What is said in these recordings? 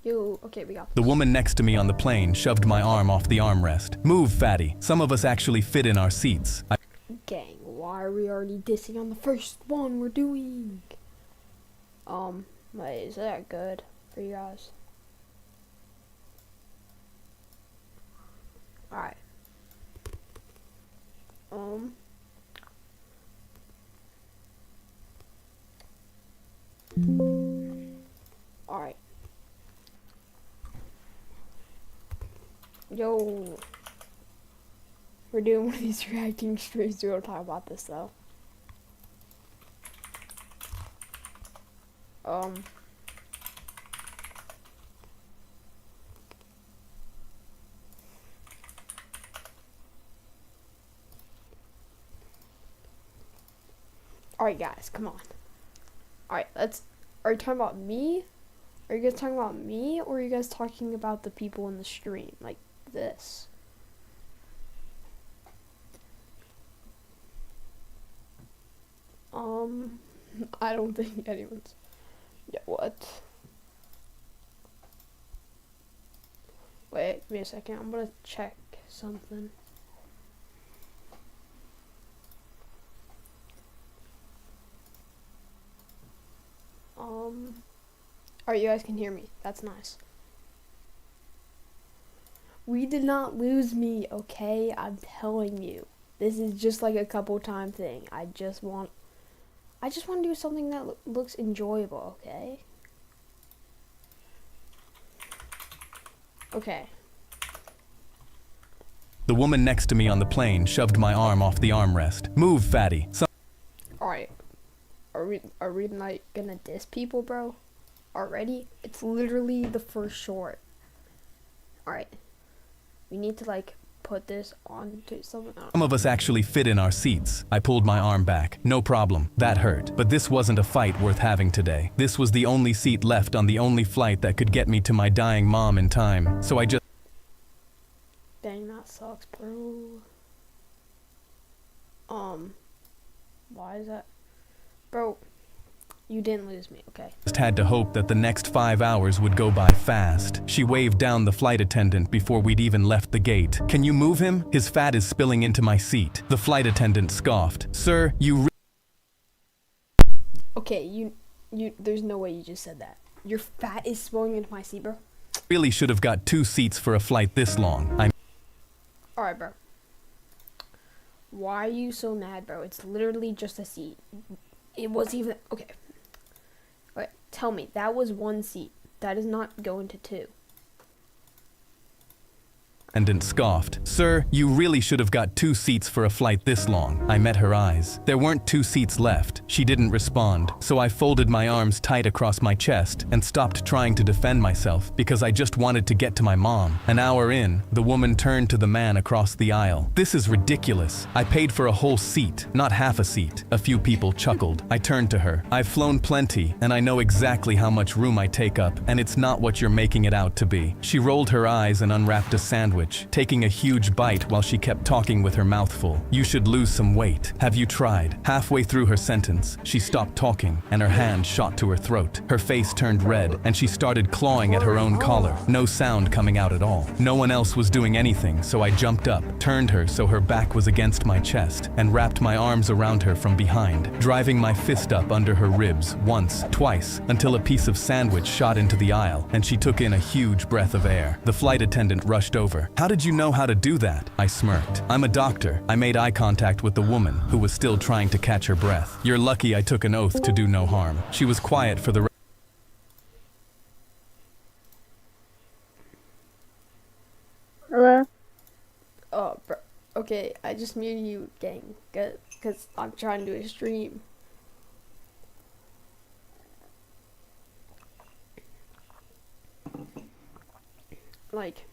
Yo, okay, we got this. The woman next to me on the plane shoved my arm off the armrest. Move, fatty. Some of us actually fit in our seats. Gang, why are we already dissing on the first one we're doing? Wait, is that good for you guys? Alright. Alright. Yo. We're doing one of these reacting streams. We're gonna talk about this though. Alright guys, come on. Alright, are you talking about me? Are you guys talking about me, or are you guys talking about the people in the stream? Like this. I don't think anyone's. Yeah, what? Wait, give me a second. I'm gonna check something. Alright, you guys can hear me. That's nice. We did not lose me, okay? I'm telling you. This is just like a couple time thing. I just want to do something that looks enjoyable, okay? Okay. The woman next to me on the plane shoved my arm off the armrest. Move, fatty. Alright. Are we like gonna diss people, bro? Already? It's literally the first short. Alright. We need to like put this onto something else. Some of us actually fit in our seats. I pulled my arm back. No problem. That hurt. But this wasn't a fight worth having today. This was the only seat left on the only flight that could get me to my dying mom in time. So I just... Dang, that sucks, bro. Why is that? Bro, you didn't lose me, okay? Just had to hope that the next 5 hours would go by fast. She waved down the flight attendant before we'd even left the gate. Can you move him? His fat is spilling into my seat. The flight attendant scoffed. Sir, you... Okay, you, there's no way you just said that. Your fat is spilling into my seat, bro. Really should have got 2 seats for a flight this long. Alright, bro. Why are you so mad, bro? It's literally just a seat. It wasn't even... Okay. Alright, tell me. That was 1 seat. That is not going to 2. Attendant scoffed. Sir, you really should have got 2 seats for a flight this long. I met her eyes. There weren't 2 seats left. She didn't respond, so I folded my arms tight across my chest and stopped trying to defend myself because I just wanted to get to my mom. An hour in, the woman turned to the man across the aisle. This is ridiculous. I paid for a whole seat, not half a seat. A few people chuckled. I turned to her. I've flown plenty, and I know exactly how much room I take up, and it's not what you're making it out to be. She rolled her eyes and unwrapped a sandwich, taking a huge bite while she kept talking with her mouth full. You should lose some weight. Have you tried? Halfway through her sentence, she stopped talking and her hand shot to her throat. Her face turned red and she started clawing at her own collar. No sound coming out at all. No one else was doing anything, so I jumped up, turned her so her back was against my chest, and wrapped my arms around her from behind, driving my fist up under her ribs once, twice, until a piece of sandwich shot into the aisle and she took in a huge breath of air. The flight attendant rushed over. How did you know how to do that? I smirked. I'm a doctor. I made eye contact with the woman, who was still trying to catch her breath. You're lucky I took an oath to do no harm. She was quiet for the Hello? Oh, bro. Okay, I just muted you, gang. Because I'm trying to do a stream. Like...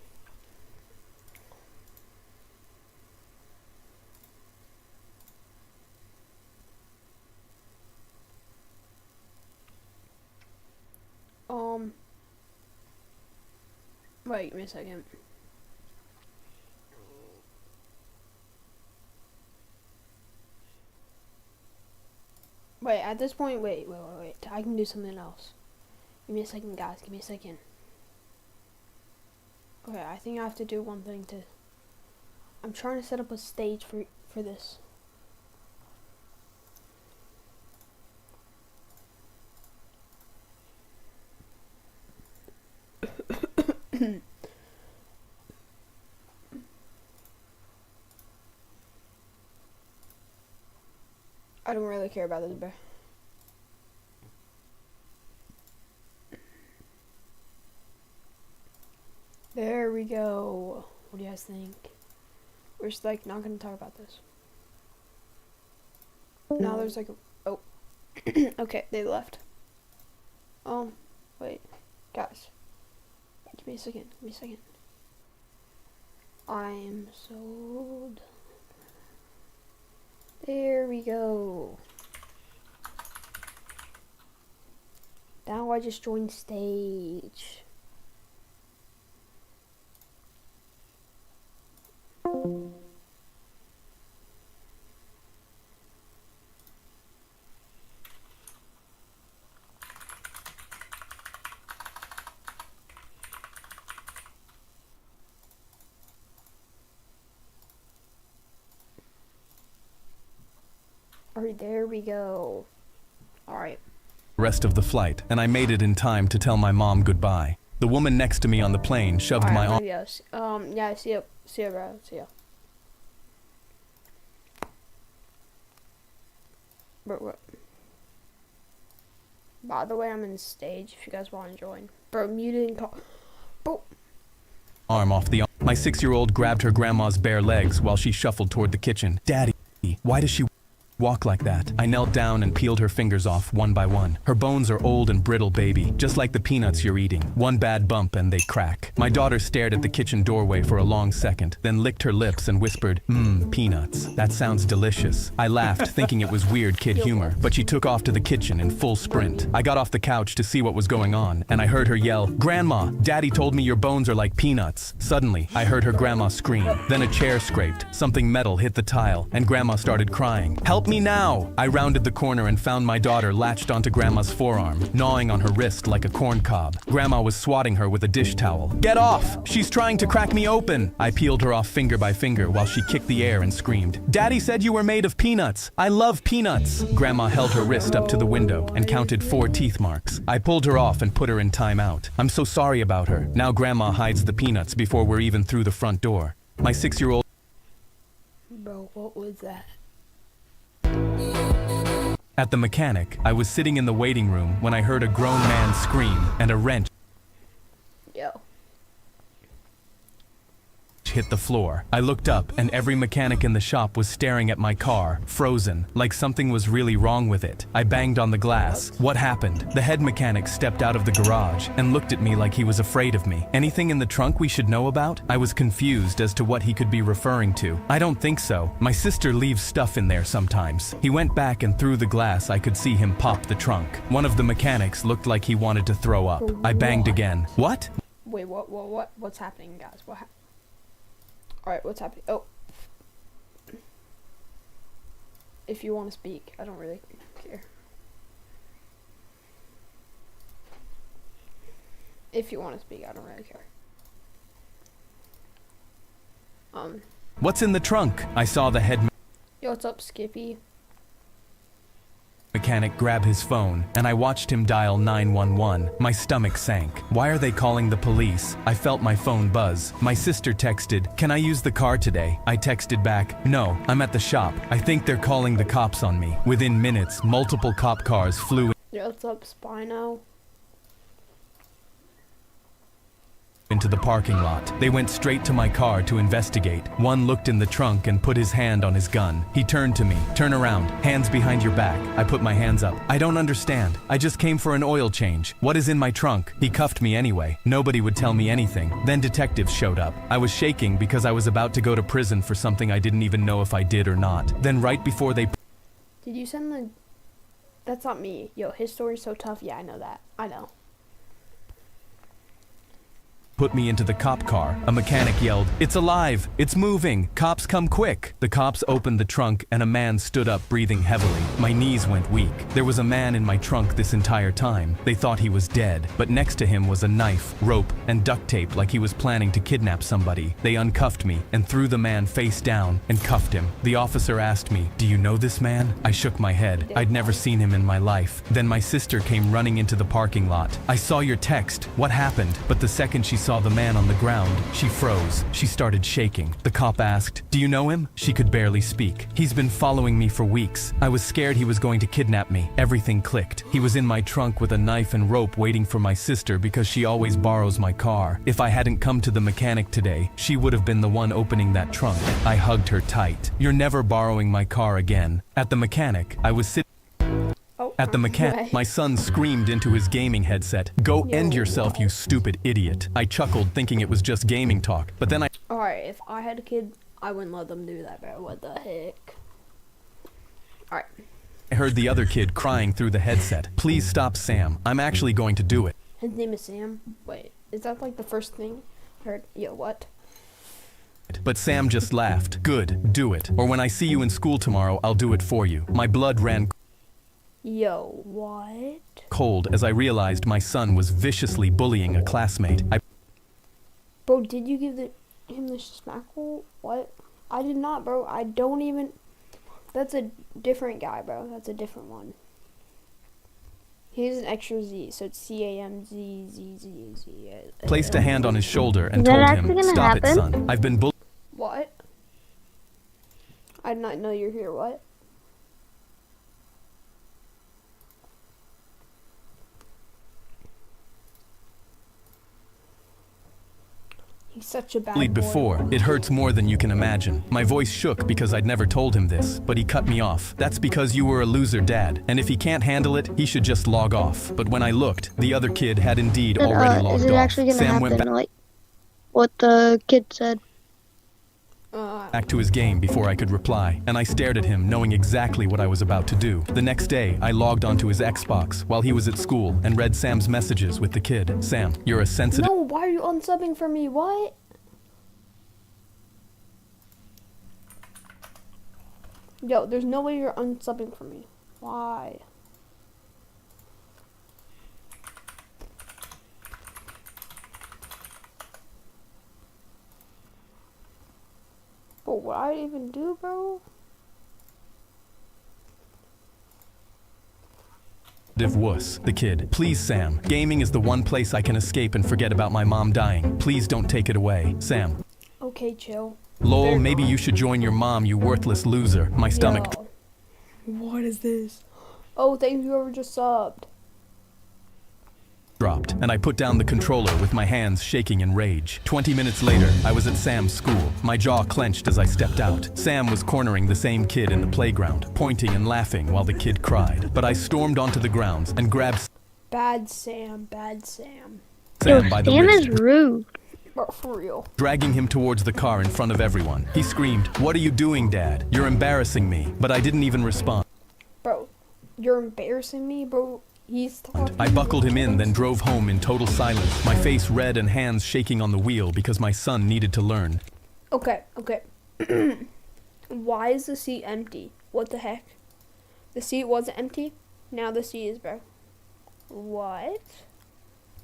Wait, give me a second. Wait, at this point, wait. I can do something else. Give me a second, guys. Give me a second. Okay, I think I have to do one thing to... I'm trying to set up a stage for this. I don't really care about this bear. There we go. What do you guys think? We're just like not gonna talk about this. Now there's like a... Oh. Okay, they left. Wait. Guys. Give me a second. Give me a second. I'm so done. There we go. Now I just joined stage. Alright, there we go. Alright. Rest of the flight, and I made it in time to tell my mom goodbye. The woman next to me on the plane shoved my arm. Yes. Yeah, see ya. See ya, bro. See ya. Bro, by the way, I'm in stage if you guys want to join. Bro, muted and call. Bro. Arm off the arm. My 6-year-old grabbed her grandma's bare legs while she shuffled toward the kitchen. Daddy, why does she walk like that? I knelt down and peeled her fingers off one by one. Her bones are old and brittle, baby, just like the peanuts you're eating. One bad bump and they crack. My daughter stared at the kitchen doorway for a long second, then licked her lips and whispered, peanuts. That sounds delicious. I laughed, thinking it was weird kid humor, but she took off to the kitchen in full sprint. I got off the couch to see what was going on, and I heard her yell, Grandma, Daddy told me your bones are like peanuts. Suddenly, I heard her grandma scream. Then a chair scraped, something metal hit the tile, and Grandma started crying. Help me now! I rounded the corner and found my daughter latched onto Grandma's forearm, gnawing on her wrist like a corn cob. Grandma was swatting her with a dish towel. Get off! She's trying to crack me open! I peeled her off finger by finger while she kicked the air and screamed, Daddy said you were made of peanuts! I love peanuts! Grandma held her wrist up to the window and counted 4 teeth marks. I pulled her off and put her in timeout. I'm so sorry about her. Now Grandma hides the peanuts before we're even through the front door. My 6-year-old... Bro, what was that? At the mechanic, I was sitting in the waiting room when I heard a grown man scream and a wrench Yo. hit the floor. I looked up and every mechanic in the shop was staring at my car, frozen, like something was really wrong with it. I banged on the glass. What happened? The head mechanic stepped out of the garage and looked at me like he was afraid of me. Anything in the trunk we should know about? I was confused as to what he could be referring to. I don't think so. My sister leaves stuff in there sometimes. He went back and through the glass I could see him pop the trunk. One of the mechanics looked like he wanted to throw up. I banged again. What? Wait, what's happening, guys? Alright, what's happening? Oh. If you want to speak, I don't really care. If you want to speak, I don't really care. What's in the trunk? I saw the head Yo, what's up, Skippy? mechanic grab his phone, and I watched him dial 911. My stomach sank. Why are they calling the police? I felt my phone buzz. My sister texted, "Can I use the car today?" I texted back, "No, I'm at the shop. I think they're calling the cops on me." Within minutes, multiple cop cars flew Yo, what's up, Spino? into the parking lot. They went straight to my car to investigate. One looked in the trunk and put his hand on his gun. He turned to me. "Turn around. Hands behind your back." I put my hands up. "I don't understand. I just came for an oil change. What is in my trunk?" He cuffed me anyway. Nobody would tell me anything. Then detectives showed up. I was shaking because I was about to go to prison for something I didn't even know if I did or not. Then right before they... Did you send the... That's not me. Yo, his story's so tough. Yeah, I know that. I know. put me into the cop car. A mechanic yelled, "It's alive! It's moving! Cops, come quick!" The cops opened the trunk and a man stood up breathing heavily. My knees went weak. There was a man in my trunk this entire time. They thought he was dead, but next to him was a knife, rope, and duct tape like he was planning to kidnap somebody. They uncuffed me and threw the man face down and cuffed him. The officer asked me, "Do you know this man?" I shook my head. I'd never seen him in my life. Then my sister came running into the parking lot. "I saw your text. What happened?" But the second she saw the man on the ground, she froze. She started shaking. The cop asked, "Do you know him?" She could barely speak. "He's been following me for weeks. I was scared he was going to kidnap me." Everything clicked. He was in my trunk with a knife and rope waiting for my sister because she always borrows my car. If I hadn't come to the mechanic today, she would have been the one opening that trunk. I hugged her tight. "You're never borrowing my car again." At the mechanic, I was sitting at the mechanic. My son screamed into his gaming headset, "Go end yourself, you stupid idiot." I chuckled thinking it was just gaming talk, but then Alright, if I had a kid, I wouldn't let them do that, bro. What the heck? Alright. I heard the other kid crying through the headset, "Please stop, Sam. I'm actually going to do it." His name is Sam? Wait, is that like the first thing I heard? Yo, what? But Sam just laughed. "Good, do it. Or when I see you in school tomorrow, I'll do it for you." My blood ran Yo, what? cold as I realized my son was viciously bullying a classmate. Bro, did you give him the smackle? What? I did not, bro. I don't even... That's a different guy, bro. That's a different one. He's an extra Z, so it's C-A-M-Z-Z-Z-Z. Placed a hand on his shoulder and Is that told actually him, gonna "Stop it, happen? son. I've been bullied." What? I did not know you're here. What? He's such a bad boy. Before. It hurts more than you can imagine. My voice shook because I'd never told him this, but he cut me off. "That's because you were a loser, Dad. And if he can't handle it, he should just log off." But when I looked, the other kid had indeed already logged Is it off. actually gonna Sam went happen, like what the kid said? back to his game before I could reply, and I stared at him knowing exactly what I was about to do. The next day, I logged onto his Xbox while he was at school and read Sam's messages with the kid. "Sam, you're a sensitive..." No, why are you unsubbing for me? What? Yo, there's no way you're unsubbing for me. Why? But what I even do, bro? Wuss, the kid. "Please, Sam. Gaming is the one place I can escape and forget about my mom dying. Please don't take it away. Sam." Okay, chill. "Lol, maybe you should join your mom, you worthless loser." My stomach Yo. What is this? Oh, thank you whoever just subbed. dropped, and I put down the controller with my hands shaking in rage. 20 minutes later, I was at Sam's school. My jaw clenched as I stepped out. Sam was cornering the same kid in the playground, pointing and laughing while the kid cried. But I stormed onto the grounds and grabbed Bad Sam, bad Sam. Sam Yo, by the Sam wrist, is rude. Bro, for real. dragging him towards the car in front of everyone. He screamed, "What are you doing, Dad? You're embarrassing me." But I didn't even respond. Bro, you're embarrassing me, bro. He's talking. I buckled him in, then drove home in total silence, my face red and hands shaking on the wheel because my son needed to learn. Okay. Why is the seat empty? What the heck? The seat wasn't empty. Now the seat is, bro. What?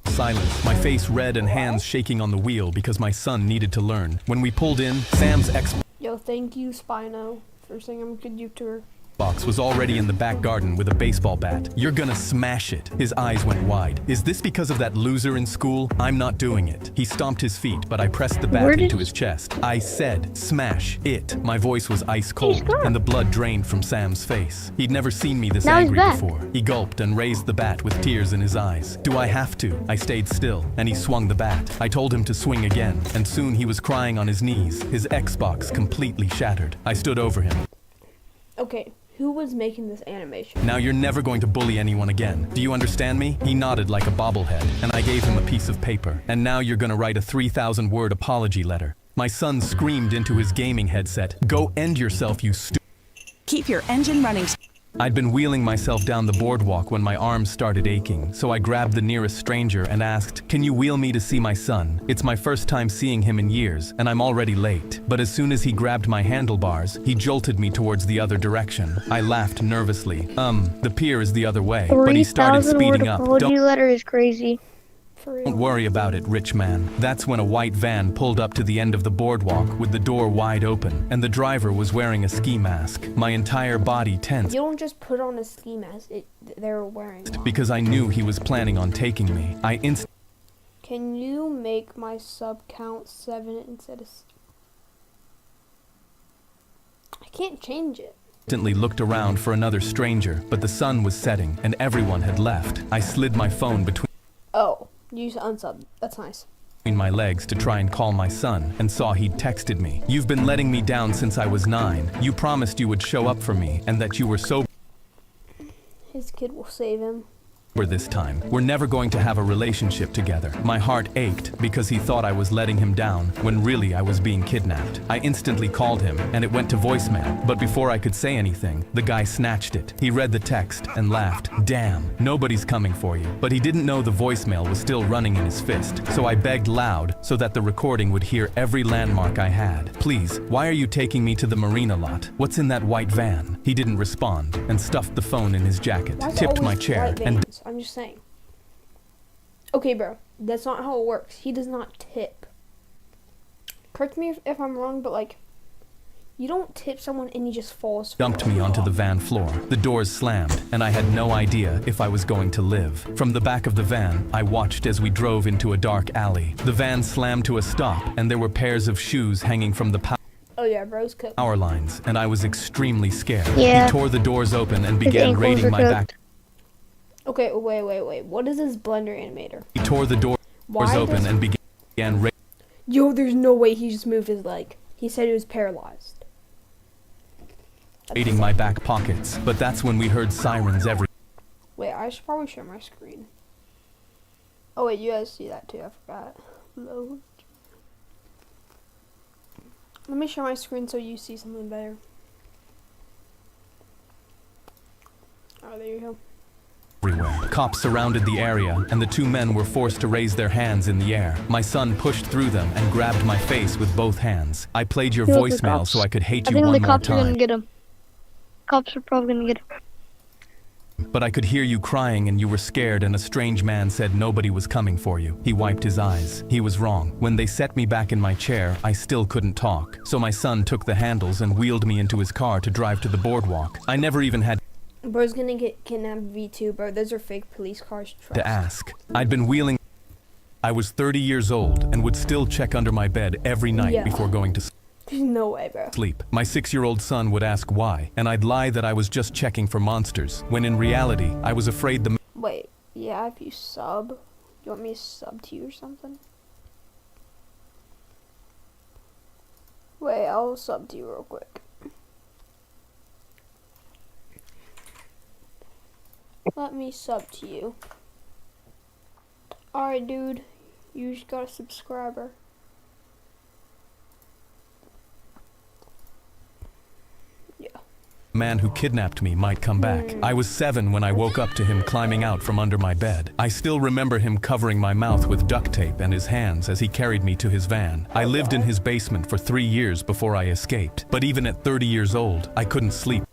Silence, my face red and hands shaking on the wheel because my son needed to learn. When we pulled in, Sam's Yo, thank you, Spino, for saying I'm a good YouTuber. Xbox was already in the back garden with a baseball bat. "You're gonna smash it." His eyes went wide. "Is this because of that loser in school? I'm not doing it." He stomped his feet, but I pressed the bat into his chest. I said, "Smash it." My voice was ice cold, and the blood drained from Sam's face. He'd never seen me this angry before. He gulped and raised the bat with tears in his eyes. "Do I have to?" I stayed still, and he swung the bat. I told him to swing again, and soon he was crying on his knees, his Xbox completely shattered. I stood over him. Okay, who was making this animation? "Now you're never going to bully anyone again. Do you understand me?" He nodded like a bobblehead, and I gave him a piece of paper. "And now you're gonna write a 3,000-word apology letter." My son screamed into his gaming headset, "Go end yourself, you Keep your engine running. I'd been wheeling myself down the boardwalk when my arms started aching, so I grabbed the nearest stranger and asked, "Can you wheel me to see my son? It's my first time seeing him in years, and I'm already late." But as soon as he grabbed my handlebars, he jolted me towards the other direction. I laughed nervously. The pier is the other way, but he started 3,000 word speeding up. apology letter is crazy. For real. Don't worry about it, rich man. That's when a white van pulled up to the end of the boardwalk with the door wide open, and the driver was wearing a ski mask. My entire body tensed You don't just put on a ski mask. They're wearing one. because I knew he was planning on taking me. Can you make my sub count 7 instead of... I can't change it. Instantly looked around for another stranger, but the sun was setting and everyone had left. I slid my phone between Oh, you unsub. That's nice. my legs to try and call my son and saw he'd texted me. "You've been letting me down since I was 9. You promised you would show up for me and that you were sober His kid will save him. this time. We're never going to have a relationship together." My heart ached because he thought I was letting him down when really I was being kidnapped. I instantly called him and it went to voicemail, but before I could say anything, the guy snatched it. He read the text and laughed. "Damn, nobody's coming for you." But he didn't know the voicemail was still running in his fist, so I begged loud so that the recording would hear every landmark I had. "Please, why are you taking me to the marina lot? What's in that white van?" He didn't respond and stuffed the phone in his jacket, Why is it tipped my always chair, white and vans? I'm just saying. Okay, bro. That's not how it works. He does not tip. Correct me if I'm wrong, but like, you don't tip someone and he just falls. dumped me onto the van floor. The doors slammed, and I had no idea if I was going to live. From the back of the van, I watched as we drove into a dark alley. The van slammed to a stop, and there were pairs of shoes hanging from the Oh yeah, bro's cooked. power lines, and I was extremely scared. Yeah. He tore the doors open and His began ankles raiding are my back. cooked. Okay, wait. What is this blender animator? He tore the doors Why open does... and began Yo, there's no way he just moved his leg. He said he was paralyzed. raiding my back pockets. But that's when we heard sirens everywhere. Wait, I should probably share my screen. Oh wait, you guys see that too, I forgot. Load. Let me share my screen so you see something better. Oh, there you go. Cops surrounded the area, and the two men were forced to raise their hands in the air. My son pushed through them and grabbed my face with both hands. "I played your Kill the voicemail cops. so I could hate I you think one the more cops are gonna time. get him. Cops are probably gonna get him. But I could hear you crying and you were scared, and a strange man said nobody was coming for you." He wiped his eyes. He was wrong. When they set me back in my chair, I still couldn't talk. So my son took the handles and wheeled me into his car to drive to the boardwalk. I never even had Bro's gonna get kidnapped V2, bro. Those are fake police cars. Trust. to ask. I'd been wheeling. I was 30 years old and would still check under my bed every night Yeah. before going to There's no way, bro. sleep. My 6-year-old son would ask why, and I'd lie that I was just checking for monsters, when in reality, I was afraid the Wait, yeah, if you sub, you want me to sub to you or something? Wait, I'll sub to you real quick. Let me sub to you. Alright, dude. You just got a subscriber. Yeah. man who kidnapped me might come back. I was 7 when I woke up to him climbing out from under my bed. I still remember him covering my mouth with duct tape and his hands as he carried me to his van. I lived in his basement for 3 years before I escaped. But even at 30 years old, I couldn't sleep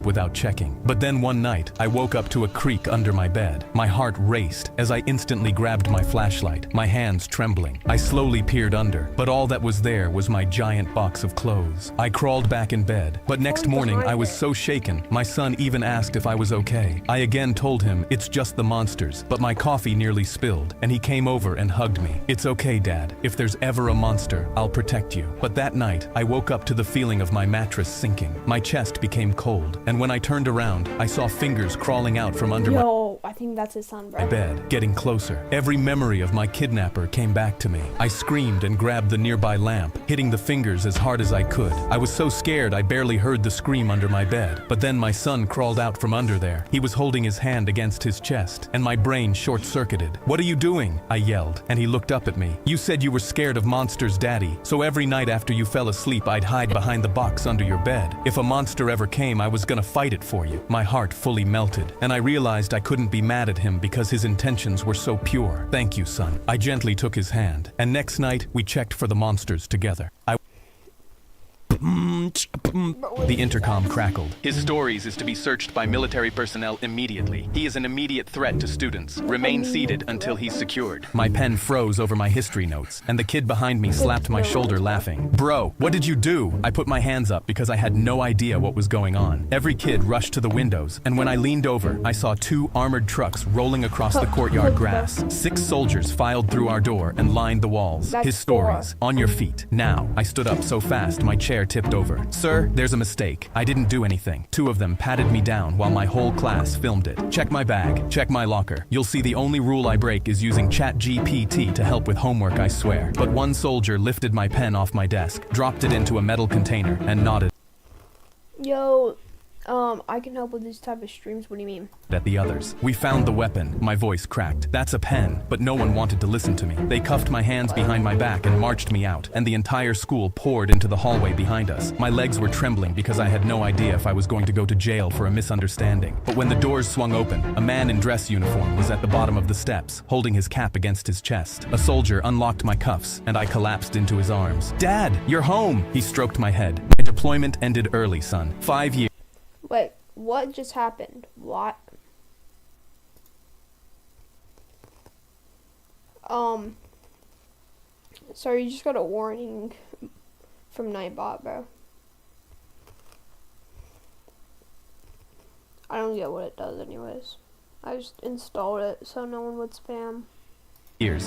without checking. But then one night, I woke up to a creak under my bed. My heart raced as I instantly grabbed my flashlight, my hands trembling. I slowly peered under, but all that was there was my giant box of clothes. I crawled back in bed, but next morning I was so shaken, my son even asked if I was okay. I again told him it's just the monsters, but my coffee nearly spilled, and he came over and hugged me. "It's okay, Dad. If there's ever a monster, I'll protect you." But that night, I woke up to the feeling of my mattress sinking. My chest became cold, and when I turned around, I saw fingers crawling out from under my Yo, I I think that's his son, My bro. bed, getting closer. Every memory of my kidnapper came back to me. I screamed and grabbed the nearby lamp, hitting the fingers as hard as I could. I was so scared I barely heard the scream under my bed. But then my son crawled out from under there. He was holding his hand against his chest, and my brain short-circuited. "What are you doing?" I yelled, and he looked up at me. "You said you were scared of monsters, Daddy, so every night after you fell asleep I'd hide behind the box under your bed. If a monster ever came, I was gonna fight it for you." My heart fully melted, and I realized I couldn't be mad at him because his intentions were so pure. "Thank you, son." I gently took his hand, and next night we checked for the monsters together. The intercom crackled. "His stories is to be searched by military personnel immediately. He is an immediate threat to students. Remain seated until he's secured." My pen froze over my history notes, and the kid behind me slapped my shoulder laughing. "Bro, what did you do?" I put my hands up because I had no idea what was going on. Every kid rushed to the windows, and when I leaned over, I saw 2 armored trucks rolling across the courtyard grass. 6 soldiers filed through our door and lined the walls. That's His stories. "On your feet. Now." I stood up so fast my chair tipped over. "Sir, there's a mistake. I didn't do anything." 2 of them patted me down while my whole class filmed it. "Check my bag. Check my locker. You'll see the only rule I break is using ChatGPT to help with homework, I swear." But one soldier lifted my pen off my desk, dropped it into a metal container, and nodded Yo, I can help with these type of streams. What do you mean? at the others. "We found the weapon." My voice cracked. "That's a pen." But no one wanted to listen to me. They cuffed my hands behind my back and marched me out, and the entire school poured into the hallway behind us. My legs were trembling because I had no idea if I was going to go to jail for a misunderstanding. But when the doors swung open, a man in dress uniform was at the bottom of the steps, holding his cap against his chest. A soldier unlocked my cuffs, and I collapsed into his arms. "Dad, you're home!" He stroked my head. "My deployment ended early, son. 5 years. Wait, what just happened? What? Sorry, you just got a warning from Nightbot, bro. I don't get what it does anyways. I just installed it so no one would spam.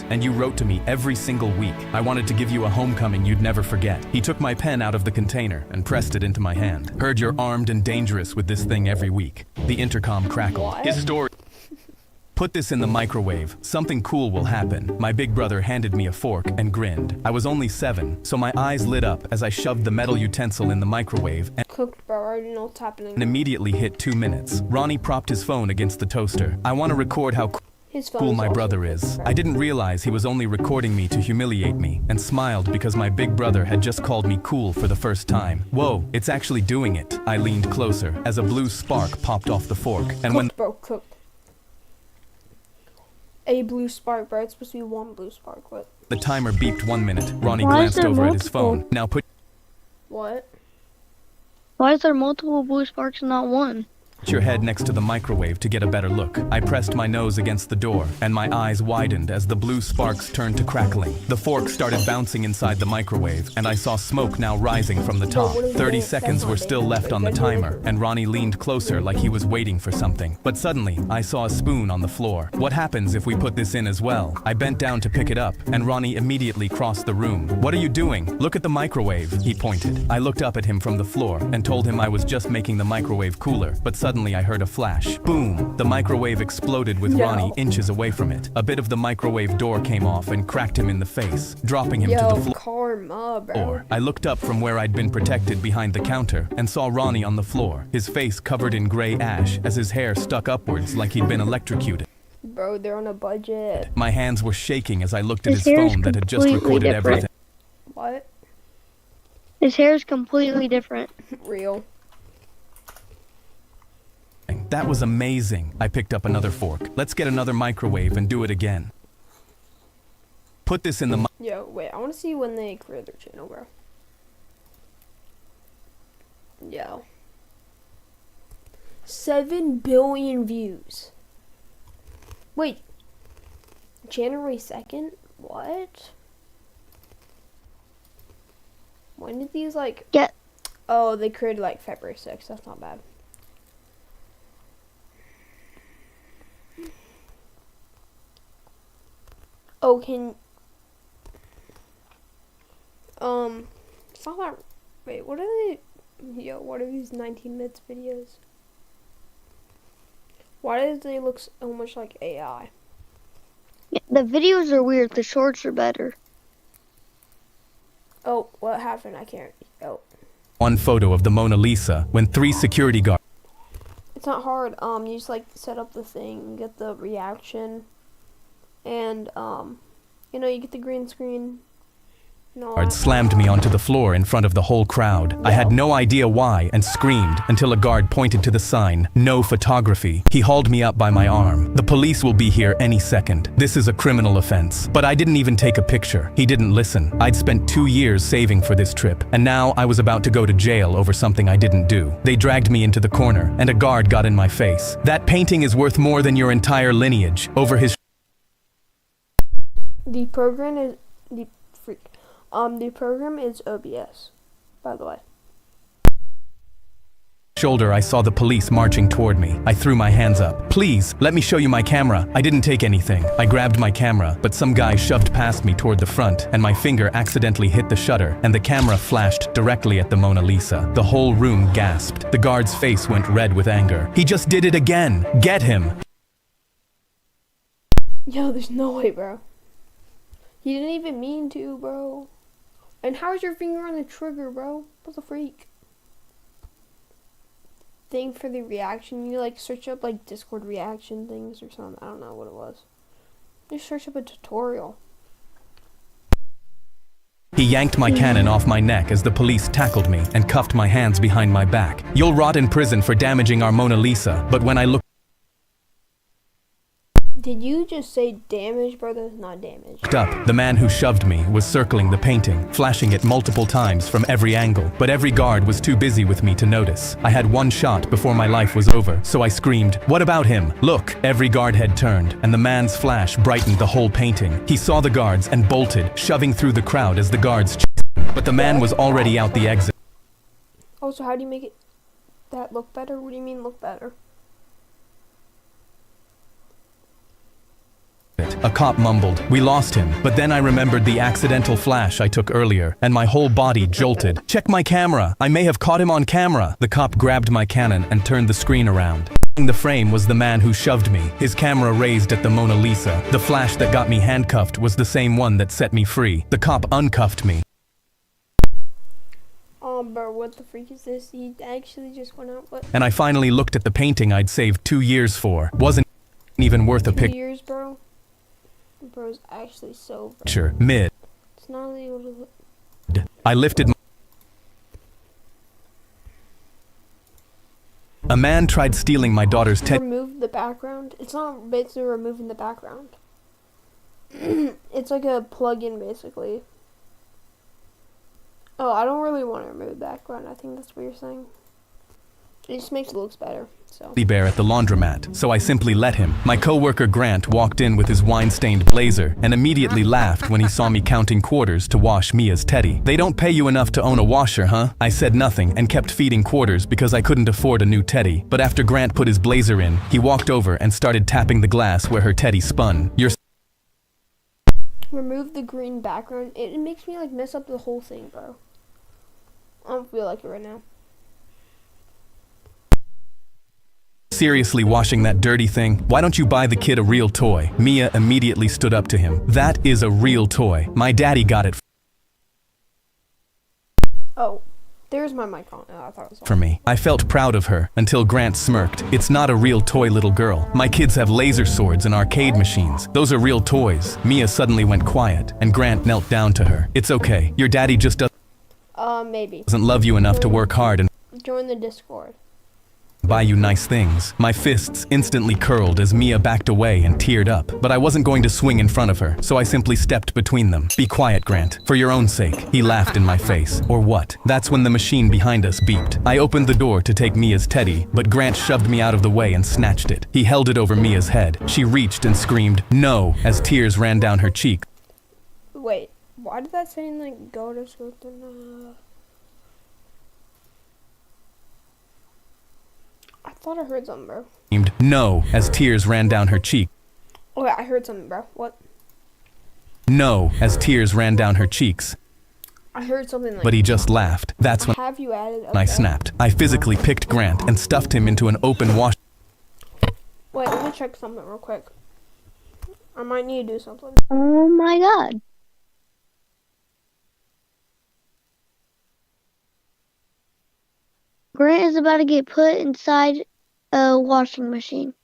And you wrote to me every single week. I wanted to give you a homecoming you'd never forget." He took my pen out of the container and pressed it into my hand. "Heard you're armed and dangerous with this thing every week." The intercom crackled. What? "His story. Put this in the microwave. Something cool will happen." My big brother handed me a fork and grinned. I was only 7, so my eyes lit up as I shoved the metal utensil in the microwave and Cooked, bro. I already know what's happening. immediately hit 2 minutes. Ronnie propped his phone against the toaster. "I want to record how His phone cool is my also brother cooked, is." bro. I didn't realize he was only recording me to humiliate me, and smiled because my big brother had just called me cool for the first time. "Whoa, it's actually doing it." I leaned closer as a blue spark popped off the fork, and when Cooked, bro. Cooked. A blue spark, bro. It's supposed to be 1 blue spark. What? the timer beeped 1 minute, Ronnie Why is glanced there over at his multiple? phone. "Now put What? Why is there multiple blue sparks and not one? your head next to the microwave to get a better look." I pressed my nose against the door, and my eyes widened as the blue sparks turned to crackling. The fork started bouncing inside the microwave, and I saw smoke now rising from the top. 30 seconds were still left on the timer, and Ronnie leaned closer like he was waiting for something. But suddenly, I saw a spoon on the floor. "What happens if we put this in as well?" I bent down to pick it up, and Ronnie immediately crossed the room. "What are you doing?" "Look at the microwave," he pointed. I looked up at him from the floor and told him I was just making the microwave cooler, but suddenly I heard a flash. Boom! The microwave exploded with Yo. Ronnie inches away from it. A bit of the microwave door came off and cracked him in the face, dropping him to the Yo, floor. karma, bro. I looked up from where I'd been protected behind the counter and saw Ronnie on the floor, his face covered in gray ash as his hair stuck upwards like he'd been electrocuted. Bro, they're on a budget. My hands were shaking as I looked at His his hair is phone that had just completely recorded different. everything. What? His hair is completely different. Real. That was amazing. I picked up another fork. "Let's get another microwave and do it again. Put this in the Yo, wait. I want to see when they create their channel, bro. Yo. 7 billion views. Wait. January 2nd? What? When did these, like... Yeah. Oh, they created, like, February 6th. That's not bad. Oh, can... It's not that... Wait, what are they... Yo, what are these 19 minutes videos? Why does they look so much like AI? Yeah, the videos are weird. The shorts are better. Oh, what happened? I can't. Oh, One photo of the Mona Lisa when 3 security guards it's not hard. You just like set up the thing, get the reaction, and you know, you get the green screen. No, slammed me onto the floor in front of the whole crowd. I had no idea why and screamed until a guard pointed to the sign, "No photography." He hauled me up by my arm. "The police will be here any second. This is a criminal offense." But I didn't even take a picture. He didn't listen. I'd spent 2 years saving for this trip, and now I was about to go to jail over something I didn't do. They dragged me into the corner, and a guard got in my face. "That painting is worth more than your entire lineage." Over his the program is the program is OBS, by the way. shoulder, I saw the police marching toward me. I threw my hands up. "Please, let me show you my camera." I didn't take anything. I grabbed my camera, but some guy shoved past me toward the front, and my finger accidentally hit the shutter, and the camera flashed directly at the Mona Lisa. The whole room gasped. The guard's face went red with anger. "He just did it again! Get him!" Yo, there's no way, bro. He didn't even mean to, bro. And how's your finger on the trigger, bro? What the freak? Thing for the reaction, you like search up like Discord reaction things or something. I don't know what it was. Just search up a tutorial. He yanked my cannon off my neck as the police tackled me and cuffed my hands behind my back. "You'll rot in prison for damaging our Mona Lisa." But when I looked Did you just say damage, bro? That's not damage. up, the man who shoved me was circling the painting, flashing it multiple times from every angle. But every guard was too busy with me to notice. I had one shot before my life was over, so I screamed, "What about him? Look!" Every guard had turned, and the man's flash brightened the whole painting. He saw the guards and bolted, shoving through the crowd as the guards chased him. But the man was already out the exit. Also, how do you make it that look better? What do you mean look better? A cop mumbled, "We lost him." But then I remembered the accidental flash I took earlier, and my whole body jolted. "Check my camera! I may have caught him on camera!" The cop grabbed my cannon and turned the screen around. In the frame was the man who shoved me, his camera raised at the Mona Lisa. The flash that got me handcuffed was the same one that set me free. The cop uncuffed me. Oh, bro, what the freak is this? He actually just went out. What? And I finally looked at the painting I'd saved 2 years for. Wasn't even worth a 2 years, bro? Bro's actually so picture. Mid. It's not illegal to look. I lifted A man tried stealing my daughter's Remove the background. It's not basically removing the background. It's like a plug-in, basically. Oh, I don't really want to remove the background. I think that's what you're saying. It just makes it look better. So. bear at the laundromat, so I simply let him. My coworker Grant walked in with his wine-stained blazer and immediately laughed when he saw me counting quarters to wash Mia's teddy. "They don't pay you enough to own a washer, huh?" I said nothing and kept feeding quarters because I couldn't afford a new teddy. But after Grant put his blazer in, he walked over and started tapping the glass where her teddy spun. Remove the green background. It makes me like mess up the whole thing, bro. I don't feel like it right now. Seriously washing that dirty thing? Why don't you buy the kid a real toy? Mia immediately stood up to him. "That is a real toy. My daddy got it Oh, there's my mic on. Oh, I thought it was on. for me." I felt proud of her until Grant smirked. "It's not a real toy, little girl. My kids have laser swords and arcade machines. Those are real toys." Mia suddenly went quiet, and Grant knelt down to her. "It's okay. Your daddy just Maybe. doesn't love you enough to work hard and Join the Discord. buy you nice things." My fists instantly curled as Mia backed away and teared up, but I wasn't going to swing in front of her, so I simply stepped between them. "Be quiet, Grant, for your own sake." He laughed in my face. "Or what?" That's when the machine behind us beeped. I opened the door to take Mia's teddy, but Grant shoved me out of the way and snatched it. He held it over Mia's head. She reached and screamed, "No," as tears ran down her cheek. Wait, why did that say like go to school? I thought I heard something, bro. "No," as tears ran down her cheek. Okay, I heard something, bro. What? "No," as tears ran down her cheeks. I heard something like. But he just laughed. That's when Have you added? I snapped. I physically picked Grant and stuffed him into an open wash. Wait. check something real quick. I might need to do something. Oh my god. Grant is about to get put inside a washing machine.